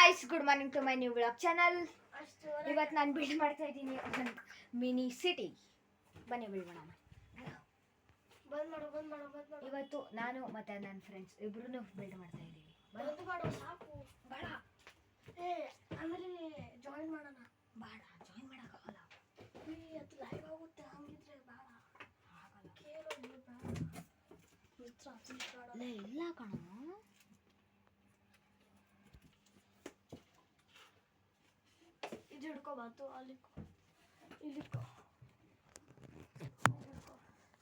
Guys, good morning to my new blog channel. ಇವತ್ತು ನಾನು build ಮಾಡ್ತಾ ಇದ್ದೀನಿ ಒಂದು ಮಿನಿ ಸಿಟಿ. ಬನ್ನಿ ಬಿಲ್ಡ್ ಮಾಡೋಣ. ಇವತ್ತು ನಾನು ಮತ್ತೆ ನನ್ನ ಫ್ರೆಂಡ್ಸ್ ಇಬ್ರು ಬಿಲ್ಡ್ ಮಾಡ್ತಾ ಇದ್ದೀವಿ. ಸಾಕು ಬೇಡ, ಅಂದ್ರೆ ಜಾಯಿನ್ ಮಾಡೋಣ. ಬೇಡ, ಜಾಯಿನ್ ಮಾಡೋಕ್ಕಾಗಲ್ಲ. ಅದು ಲೈವ್ ಆಗುತ್ತೆ, ಹಂಗಿದ್ರೆ ಬೇಡ. ಇಲ್ಲ ಕಣೋ, ಇದು ಹಿಡ್ಕೋಬಾತು, ಇಲ್ಲಿಕ್ಕೋ.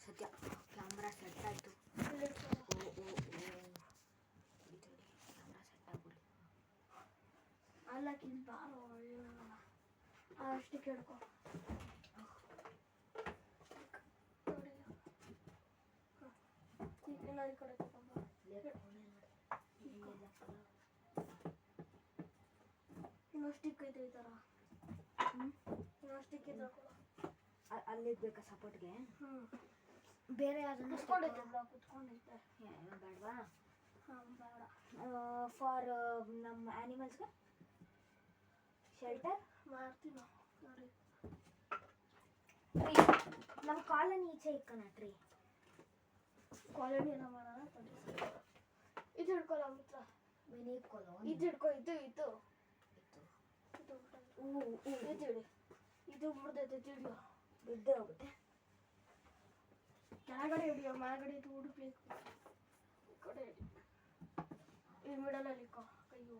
ಸದ್ಯ ಕ್ಯಾಮ್ರಾ ಸೆಟ್ ಆಯಿತು. ಕ್ಯಾಮ್ರಾ ಸೆಟ್ ಆಗ್ಬಿಡಿ. ಅಲ್ಲಕ್ಕೆ ಇಲ್ಲಿ ಬಾರೋ, ಅಷ್ಟಕ್ಕೆ ಹಿಡ್ಕೋ. ಈ ಕಡೆ ತಗೊಂಬ. ಇನ್ನೊಷ್ಟಿಕ್ ಐತೆ ಈ ಥರ. ಇನ್ನೊಷ್ಟಿಕ್ ಇದೆ. ಅಲ್ಲಿರ್ಬೇಕಾ ಸಪೋರ್ಟ್ಗೆ? ಬೇರೆ ಯಾವ್ದನ್ನ ಕುತ್ಕೊಂಡೈತೆ ಬೇಡವಾ? ಬೇಡ. ಫಾರ್ ನಮ್ಮ ಆ್ಯನಿಮಲ್ಸ್ಗೆ ಶೆಲ್ಟರ್ ಮಾಡ್ತೀವಿ ನೋಡಿ. ಟ್ರೀ ನಮ್ಮ ಕಾಲನಿ ಈಚೆ ಇಕ್ಕಣ. ಟ್ರೀ ಕಾಲೋನಿ ಎಲ್ಲ ಮಾಡೋಣ. ಇದು ಹಿಡ್ಕೊಲ್ಲ ಮಿತ್ರ, ಮಿನಿ ಕಾಲೋನಿ. ಇದು ಹಿಡ್ಕೊ. ಇದು ಹಿಡಿ. ಇದು ಮುರಿದೈತೆ, ಹಿಡಿಯೋ. ಬಿದ್ದೆ ಹೋಗುತ್ತೆ. ಕೆಳಗಡೆ ಹಿಡಿಯೋ, ಮೇಲ್ಗಡೆ ಇದು ಹುಡುಕ್ಬೇಕು. ಈ ಕಡೆ ಹಿಡಿ. ಈ ಮಿಡಲಲ್ಲಿ ಇಕ್ಕೋ ಕೈಯು.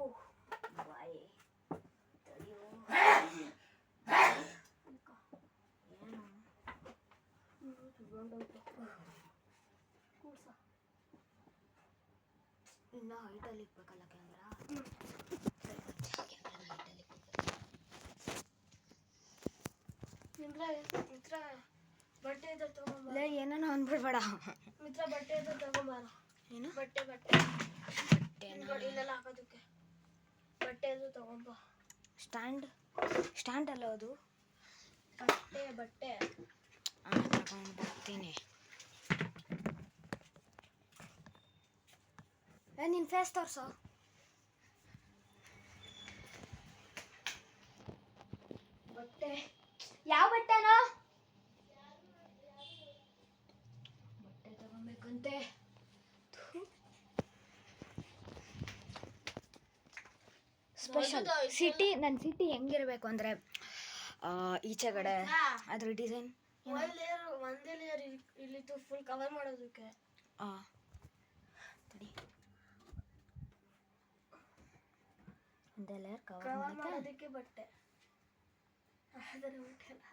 ಓಹ್ ಬಾಯ್ ತಡಿಯೋ. ಇಕ್ಕೋ. ಏನು ತಗೊಂಡೋಯ್ತು. ಕೂಡ್ಸ. ಇನ್ನು ಹೈಟಲ್ಲಿ ಇಕ್ಬೇಕಲ್ಲ ಕ್ಯಾಮ್ರಾ. ಮಿತ್ರ ಬಟ್ಟೆ ಇದ್ರೆ ತಗೊಂಬ. ಏನೇನೋ ಅಂದ್ಬಿಡ್ಬೇಡ ಮಿತ್ರ, ಬಟ್ಟೆ ಇದ್ರೆ ತಗೊಂಬಾರ. ಏನು ಬಟ್ಟೆ ಇಲ್ಲೆಲ್ಲ ಹಾಕೋದಕ್ಕೆ ಬಟ್ಟೆ ಇದ್ರೆ ತಗೊಂಬ. ಸ್ಟ್ಯಾಂಡ್ ಅಲ್ಲ ಅದು. ಬಟ್ಟೆ ತಗೊಂಡು ಬರ್ತೀನಿ. ನಿನ್ನ ಫೇಸ್ ತೋರಿಸೋ. ಬಟ್ಟೆ ಯಾವ ಬಟ್ಟೆನೋ? ಬಟ್ಟೆ ತಗೊಬೇಕಂತೆ. Special city. ನನ್ನ ಸಿಟಿ ಹೆಂಗಿರ್ಬೇಕು ಅಂದರೆ ಈಚೆಗಡೆ ಅದ್ರ ಡಿಸೈನ್ ಒಂದೇ ಲೇಯರ್ ಇಲ್ಲಿತ್ತು, ಫುಲ್ ಕವರ್ ಮಾಡೋದಕ್ಕೆ. ತಡಿ, ಒಂದೇ ಲೇಯರ್ ಕವರ್ ಮಾಡೋದಕ್ಕೆ ಬಟ್ಟೆ. ಆದರೆ ಬಟ್ಟೆ ಅಲ್ಲ.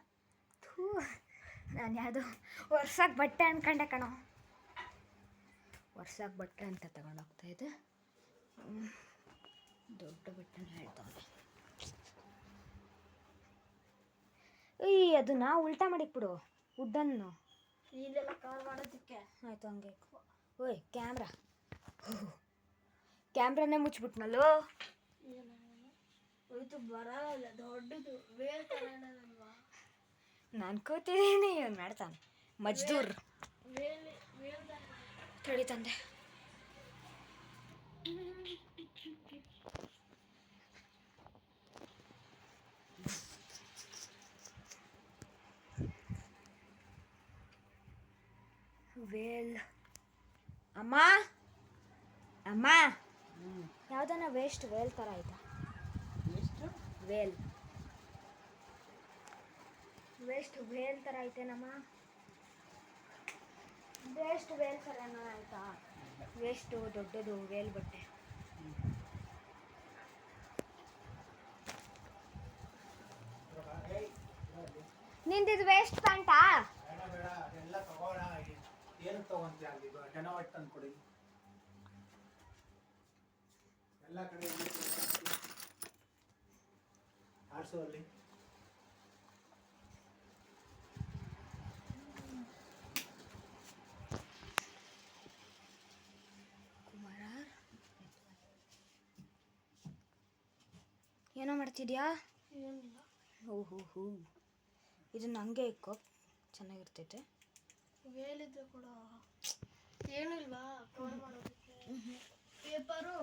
ನಾನು ಯಾವುದೋ ವರ್ಷಕ್ಕೆ ಬಟ್ಟೆ ಅನ್ಕೊಂಡೆ ಕಣೋ. ವರ್ಷಕ್ಕೆ ಬಟ್ಟೆ ಅಂತ ತಗೊಂಡೋಗ್ತಾ ಇದೆ. ದೊಡ್ಡ ಬಟ್ಟೆನ ಹೇಳ್ತಾವೆ. ಅದನ್ನ ಉಲ್ಟಾ ಮಾಡಿಕ್ಬಿಡು ವುಡ್ಡನ್ನು. ಇಲ್ಲೆಲ್ಲ ಕವರ್ ಮಾಡೋದಕ್ಕೆ. ಆಯಿತು, ಹಂಗೆ. ಓಯ್ ಕ್ಯಾಮ್ರಾನೇ ಮುಚ್ಚಿಬಿಟ್ನಲ್ಲೋ. ಇದು ಬರಲ್ಲ, ದೊಡ್ಡದು ವೇಲ್ ತಗೊಂಡಲ್ವಾ. ನಾನು ಕೂತಿದ್ದೀನಿ, ಇವನು ಮಾಡ್ತಾನೆ ಮಜ್ದೂರ್. ವೇಲ್ ತಡಿ ತಂದೆ. ವೇಲ್ ಅಮ್ಮ ಯಾವ್ದನ ವೇಸ್ಟ್ ವೇಲ್ ಥರ ಆಯ್ತಾ? ವೇಸ್ಟ್ ವೇಲ್ ಥರ ಐತೇನಮ್ಮ? ವೇಸ್ಟ್ ವೇಲ್ ಥರನೋ ಆಯ್ತಾ? ವೇಸ್ಟು ದೊಡ್ಡದು ವೇಲ್ ಬಟ್ಟೆ. ನಿಂದಿದು ವೇಸ್ಟ್ ಪ್ಯಾಂಟಾ? ಎಲ್ಲ ತಗೋಣ. ಏನು ತಗೊಂತೀಯ? ಅಲ್ಲಿದು ಟೆನವಟ್ ತಂದ್ಕೊಡಿ. ಎಲ್ಲ ಕಡೆ ಆಡ್ಸು ಅಲ್ಲಿ. ಏನೋ ಮಾಡ್ತಿದ್ಯಾ? ಏನಿಲ್ಲ. ಓಹೋ, ಇದನ್ನ ಹಂಗೆ ಇಕ್ಕೋ, ಚೆನ್ನಾಗಿರ್ತೈತೆ. ವೇಲಿದ್ರೆ ಕೂಡ ಏನು ಇಲ್ವಾ ಕವರ್ ಮಾಡೋದಕ್ಕೆ? ಪೇಪರು,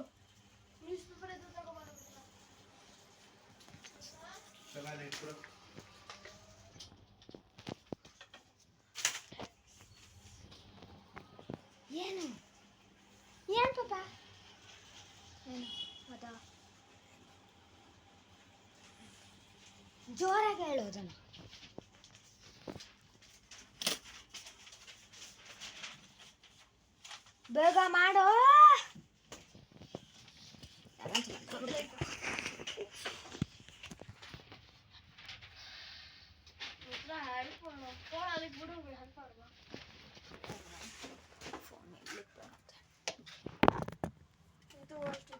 ನ್ಯೂಸ್ ಪೇಪರ್ ಇದ್ರೆ ಬಿಡು. ಏನು ಏನು ಪಾಪ ಏನು ಅದ ಜೋರಾಗಿ ಹೇಳೋದನ್ನ. ಬೇಗ ಮಾಡೋ. ಫೋನ್ ಅಲ್ಲಿಗೆ ಬಿಡು ಹೆಲ್ಪ್ ಮಾಡುವ. ಇದು ಅಷ್ಟು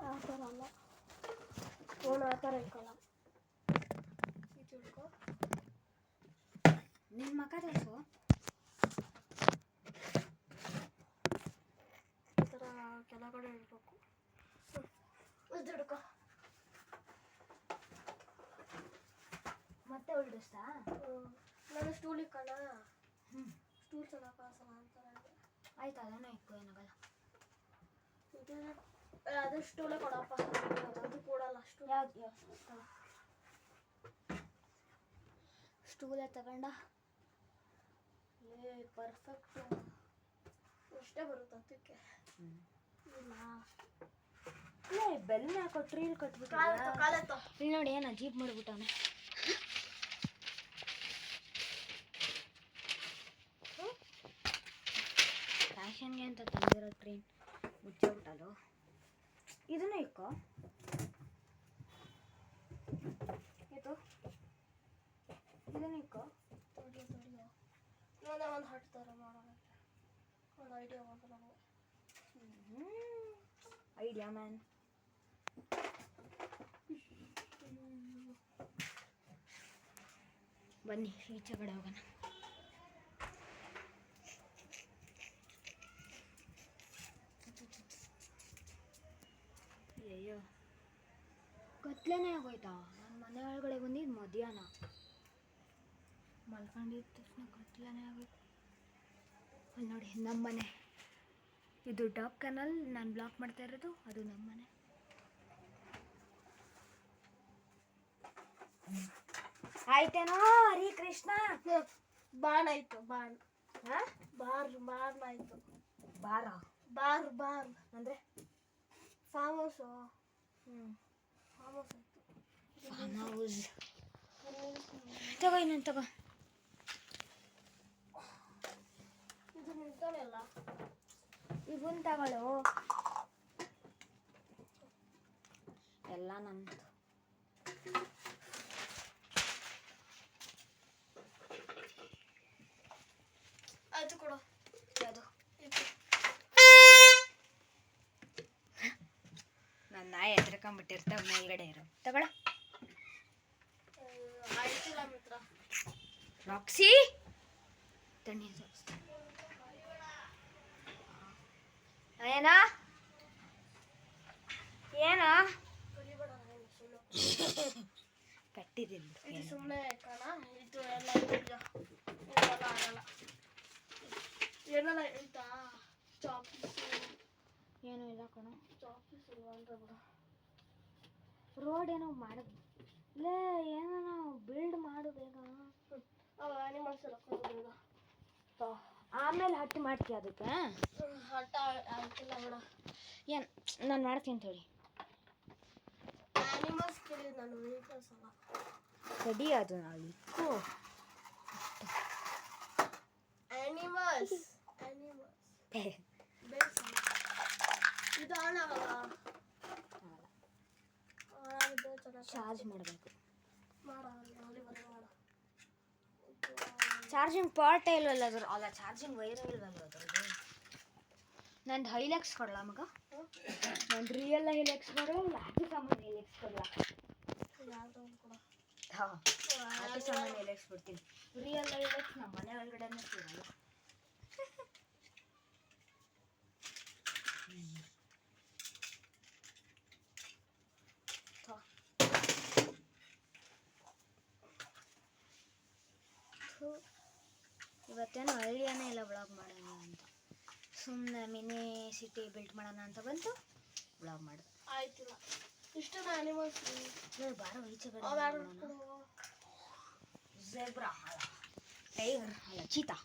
ಆ ಥರ ಅಲ್ಲ, ಫೋನ್ ಆ ಥರ ಇಟ್ಕೊಳ್ಳ. ಇದು ಹಿಡ್ಕೊ. ನಿನ್ನ ಮಕ್ಕ ತೋರಿಸು. ಈ ಥರ ಕೆಳಗಡೆ ಇಡಬೇಕು. ಇದು ಹಿಡ್ಕೊ. ಮತ್ತೆ ಉಲ್ಡಿಸ್ತಾ? ನಾನು ಸ್ಟೂಲ್ ಇಕ್ಕಣ. ಹ್ಞೂ ಸ್ಟೂಲ್ ಚೆನ್ನಾಗಿ ಕಾಸಲ್ಲ ಅಂತಾರೆ. ಆಯ್ತು ಅದನ್ನೇ ಇಕ್ಕು, ಏನಾಗಲ್ಲ. ಅದು ಸ್ಟೂಲೇ ಕೊಡಪ್ಪ, ಅದು ಕೊಡಲ್ಲ. ಸ್ಟೂಲ್ ಯಾವ್ದು ಸ್ಟೂಲೇ ತಗೊಂಡ? ಪರ್ಫೆಕ್ಟು ಅಷ್ಟೇ ಬರುತ್ತೆ ಅದಕ್ಕೆ. ಇಲ್ಲ ಬೆಲ್ಲ ಕೊಟ್ರಿ ಇಲ್ಲಿ ಕಟ್ಬಿಟ್ಟು ಕಾಲೆತ್ತ. ಇಲ್ಲಿ ನೋಡಿ ಏನು ಅಜೀಬ್ ಮಾಡ್ಬಿಟ್ಟವನೆ. ಫ್ಯಾಷನ್ಗೆ ಅಂತ ತಂದಿರೋ ಟ್ರೈನ್ ಮುಚ್ಚೋಗ್ಬಿಟ್ಟಲು. ಇದನ್ನು ಇಕ್ಕೋ. ಇದು ಇದನ್ನು ಇಕ್ಕೋ. ತಡಿಯೋ ನಾನೇ ಒಂದು ಹಟ್ ಥರ ಮಾಡೋಣ. ಒಂದು ಐಡಿಯಾ ಬಂತು ನಮಗೆ. Idea man. ಬನ್ನಿ ಈಚೆ ಕಡೆ ಹೋಗೋಣ. ಅಯ್ಯೋ ಕತ್ಲೇನೆ ಆಗೋಯ್ತಾ. ನನ್ನ ಮನೆ ಒಳಗಡೆ ಬಂದಿದ್ದು ಮಧ್ಯಾಹ್ನ, ಮಲ್ಕೊಂಡಿದ್ದ ತಕ್ಷಣ ಕತ್ಲೇನೆ ಆಗೋಯ್ತು. ಅಲ್ಲಿ ನೋಡಿ ನಮ್ಮ ಮನೆ. ಇದು ಟಾಪ್ ಕೆನಲ್ ನಾನು ಬ್ಲಾಕ್ ಮಾಡ್ತಾ ಇರೋದು, ಅದು ನಮ್ಮ ಮನೆ. ಆಯ್ತೇನೋ ಹರಿ ಕೃಷ್ಣ. ಬಾಣ್ ಆಯ್ತು. ಬಾಣ್ ಬಾರ್ ಆಯ್ತು. ಬಾರ ಬಾರ್ ಅಂದರೆ ಫಾರ್ಮ್ ಹೌಸು. ಫಾರ್ಮ್ ಹೌಸ್ ತಗೋ, ಇನ್ನೊಂದು ತಗೋ. ಇದು ನಿಲ್ತಾನೆ ಅಲ್ಲ. ಇವನ್ ತಗೊಳ್ಳೋ. ಎಲ್ಲ ನಂದು. ಆಯ್ತು ಕೊಡು. ಅದು ನನ್ನ ನಾಯಿ ಎದ್ರಕೊಂಬಿಟ್ಟಿರ್ತಾವ ಮೇಲ್ಗಡೆ ಇರೋ. ತಗೊಳ ಆಯ್ತಿಲ್ಲ ಮಿತ್ರ. ರಾಕ್ಸಿ ತಣ್ಣಿ ಏನಾ ಏನಾ ಕಟ್ಟಿದ್ದೀನಿ. ಇದು ಸುಮ್ಮನೆ ಕಣ. ಇದು ಎಲ್ಲ ಇದೆಲ್ಲ ಆಗಲ್ಲ. ಏನೆಲ್ಲ ಐತಾ? ಚಾಪೀಸು ಏನೂ ಇಲ್ಲ ಕಣ. ಚಾಪೀಸ್ ಇಲ್ಲ ಅಂದ್ರೆ ಬಿಡ. ರೋಡ್ ಏನೋ ಮಾಡೋದು ಲೇ, ಏನೋ ಬಿಲ್ಡ್ ಮಾಡು ಬೇಗ. ಅವ ಆನಿಮಲ್ಸ್ ಎಲ್ಲ ಕೊಡೋದು. ಆಮೇಲೆ ಹಟ್ಟಿ ಮಾಡ್ತೀಯ ಅದಕ್ಕೆ. ಹಠ ಆಗ್ತಿಲ್ಲ ಬಿಡ. ಏನು ನಾನು ಮಾಡ್ತೀನಿ ತಡಿ. ಆನಿಮಲ್ಸ್ ಕೇಳಿದ್ ನಾನು, ವೆಹಿಕಲ್ಸ್ ಅಲ್ಲ. ತಡಿ ಅದು ನಾವು ಇಕ್ಕು. ಆನಿಮಲ್ಸ್ ಇದು ಆನ್ ಆಗಲ್ಲ. ಚಾರ್ಜ್ ಮಾಡಬೇಕು. ಮಾಡ ಚಾರ್ಜಿಂಗ್ ಪಾರ್ಟೇ ಇಲ್ವಲ್ಲ ಅದ್ರ. ಅಲ್ಲ ಚಾರ್ಜಿಂಗ್ ವೈರೇ ಇಲ್ವಲ್ಲ ಅದ್ರದ್ದು. ನಂದು ಹೈಲೆಕ್ಸ್ ಕೊಡಲ್ಲ ಮಗ. ನಂದು ರಿಯಲ್ ಹೈಲೆಕ್ಸ್ ಕೊಡಲ್ಲ, ಅದು ಸಾಮಾನ್ಯ ಹೈಲೆಕ್ಸ್ ಕೊಡಲ್ಲ. ಯಾವ್ದು ಕೂಡ ಹಾಂ ಅದು ಸಾಮಾನ್ಯ ಹೈಲೆಕ್ಸ್ ಕೊಡ್ತೀನಿ. ರಿಯಲ್ ಹೈಲೆಕ್ಸ್ ನಮ್ಮ ಮನೆ ಒಳಗಡೆನೇ ಸಿಗಲ್ಲ. ಇವತ್ತೇನು ಐಡಿಯಾನೇ ಇಲ್ಲ ಬ್ಲಾಗ್ ಮಾಡೋಣ ಅಂತ. ಸುಮ್ಮನೆ ಮಿನಿ ಸಿಟಿ ಬಿಲ್ಟ್ ಮಾಡೋಣ ಅಂತ ಬಂತು. ವ್ಲಾಗ್ ಮಾಡಿದೆ. ಆಯ್ತಿಲ್ಲ ಇಷ್ಟು ಆನಿಮಲ್ಸ್ ಬಾರೋ ಈಚೆ ಕಡೆ ಅವು ಯಾರು ನೋಡೋಣ. ಝೆಬ್ರಾ ಅಲ್ಲ, ಟೈಗರ್ ಅಲ್ಲ, ಚೀತಾ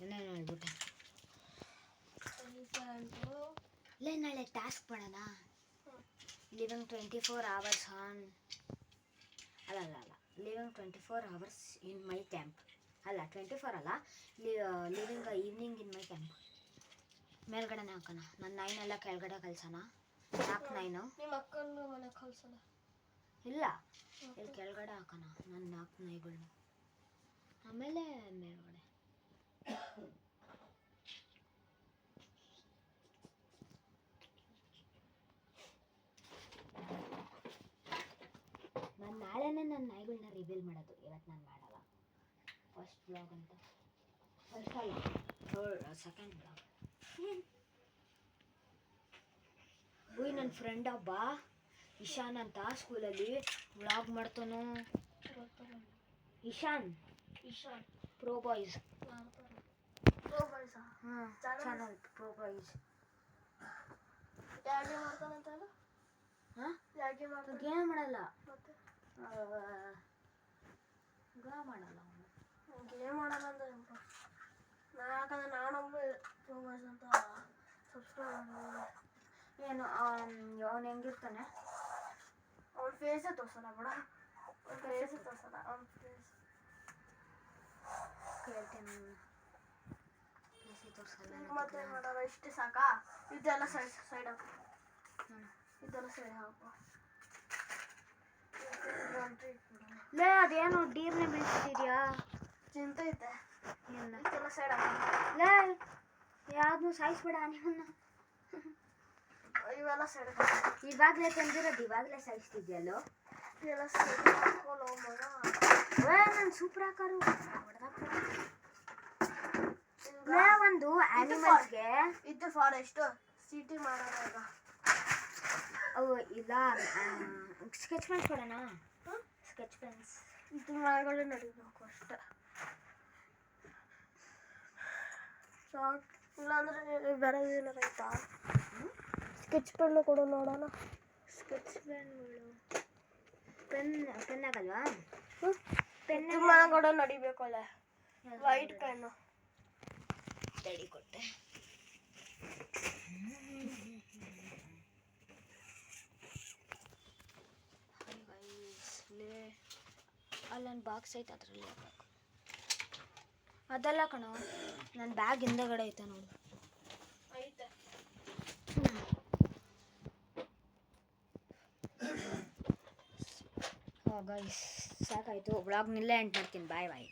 ಏನೇನು ಹೇಳ್ಬಿಟ್ಟೆ. ಇಲ್ಲ ನಾಳೆ ಟಾಸ್ಕ್ ಮಾಡೋಣ. ಲಿವಿಂಗ್ 24 hours ಆನ್ ಅಲ್ಲ ಲಿವಿಂಗ್ 24 hours ಇನ್ ಮೈ ಕ್ಯಾಂಪ್ ಅಲ್ಲ 24 ಅಲ್ಲ, ಲಿವಿಂಗ್ ಈವ್ನಿಂಗ್ ಇನ್ ಮೈ ಕ್ಯಾಂಪ್. ಮೇಲ್ಗಡೆನೇ ಹಾಕೋಣ. ನನ್ನ 9 ಎಲ್ಲ ಕೆಳಗಡೆ ಕಳ್ಸೋಣ. 4 9 ನಿಮ್ಮ ಅಕ್ಕನ ಮನೆ ಕಳ್ಸೋಣ. ಇಲ್ಲ, ಇಲ್ಲಿ ಕೆಳಗಡೆ ಹಾಕೋಣ ನನ್ನ 4 ನಾಯಿಗಳನ್ನ. ಆಮೇಲೆ ಮೇಲ್ಗಡೆ ನಾನು ನಾಳೆನೇ ನನ್ನ ನಾಯಿಗಳನ್ನ ರಿವೀಲ್ ಮಾಡೋದು. ಇವತ್ತು ನಾನು ಮಾಡಲ್ಲ. ಫಸ್ಟ್ ಬ್ಲಾಗ್ ಅಂತ, ಫಸ್ಟ್ ಅಲ್ಲ ಸೆಕೆಂಡ್ ಬ್ಲಾಗ್. ಉಯ್ ನನ್ನ ಫ್ರೆಂಡ್ ಒಬ್ಬ ಇಶಾನ್ ಅಂತ ಸ್ಕೂಲಲ್ಲಿ ವ್ಲಾಗ್ ಮಾಡ್ತಾನೋ. Ishan pro boys. ಹಾಂ, ಚಾನಲ್ ಪ್ರೋ ಬಾಯ್ಸ್. ಯಾಕೆ ಮಾಡ್ತಾನಂತ? ಹಾಂ, ಯಾಕೆ ಮಾಡ್ತಾನೆ? ಗೇಮ್ ಮಾಡಲ್ಲ, ಮತ್ತೆ ಗೇಮ್ ಮಾಡಲ್ಲ ಅವನು. ಗೇಮ್ ಮಾಡಲ್ಲ ಅಂದ್ರೆ ಯಾಕಂದ್ರೆ ನಾನೊಬ್ಬ ಪ್ರೋಗ್ರೆಸ್ ಅಂತ ಸಬ್ಸ್ಕ್ರೈಬ್ ಏನು ಅವನು ಹೆಂಗಿರ್ತಾನೆ? ಅವ್ನ ಫೇಸೇ ತೋರ್ಸಲ್ಲ ಬಿಡ, ಅವ್ನ ಫೇಸೇ ತೋರ್ಸಲ್ಲ. ಅವ್ನ ಫೇಸ್ ಕೇಳ್ತೇನೆ. ತೋರಿಸಲ್ಲ. ಮತ್ತೆ ಮಾಡಲ್ಲ. ಇಷ್ಟೇ ಸಾಕಾ? ಇದೆಲ್ಲ ಸೈಡ್ ಹಾಕು. ಇದೆಲ್ಲ ಸೈಡ್ ಹಾಕು. ಲೇ ಅದೇನು ಡೀರ್ನೇ ಬೀಳ್ತಿದ್ಯಾ? ಚಿಂತೆ ಐತೆ. ಏನು ಇದೆಲ್ಲ ಸೈಡ್ ಹಾಕು. ಲೇ ಯಾವ್ದು ಸಾಯಿಸ್ಬೇಡ ನಿಮ್ಮನ್ನ. ಇವೆಲ್ಲ ಸೈಡ್ ಹಾಕು. ಇವಾಗಲೇ ತಂದಿರೋದು ಇವಾಗಲೇ ಸಾಯಿಸ್ತಿದ್ಯಲ್ಲೋ. ಇದೆಲ್ಲ ಸೈಡ್ ಹಾಕೋಲ್ಲ ಮಗ. ನಾನು ಸೂಪರ್ ಹಾಕಾರು ಒಂದು ಆನಿಮಲ್ಸ್ಗೆ ಇದು ಫಾರೆಸ್ಟ್ ಸಿಟಿ ಮಾಡೋಣ ಈಗ. ಅವು ಇಲ್ಲ ಸ್ಕೆಚ್ ಪೆನ್ಸ್ ಕೊಡೋಣ. ಸ್ಕೆಚ್ ಪೆನ್ಸ್ ಇದು ಮರಗಳೇ ನಡಿಬೇಕು ಅಷ್ಟೇ. ಸಾಕು. ಇಲ್ಲಾಂದ್ರೆ ಬೇರೆ ಏನಾರು ಆಯ್ತಾ? ಸ್ಕೆಚ್ ಪೆನ್ನು ಕೊಡು ನೋಡೋಣ. ಸ್ಕೆಚ್ ಪೆನ್ಗಳು ಪೆನ್ ಆಗಲ್ವಾ? ಪೆನ್ ಮರಗಳು ನಡಿಬೇಕಲ್ಲ. ವೈಟ್ ಪೆನ್ನು ತಡಿ ಕೊಟ್ಟೆ. ಅಲ್ಲೊಂದು ಬಾಕ್ಸ್ ಐತೆ, ಅದರಲ್ಲಿ ಹಾಕಬೇಕು. ಅದಲ್ಲ ಕಣೋ, ನನ್ನ ಬ್ಯಾಗ್ ಹಿಂದಗಡೆ ಐತೆ ನೋಡು. ಐತೆ. ಗೈಸ್ ಸಾಕಾಯಿತು. ವ್ಲಾಗ್ನಿಲ್ಲೇ ಎಂಡ್ ಮಾಡ್ತೀನಿ. ಬಾಯ್ ಬಾಯ್.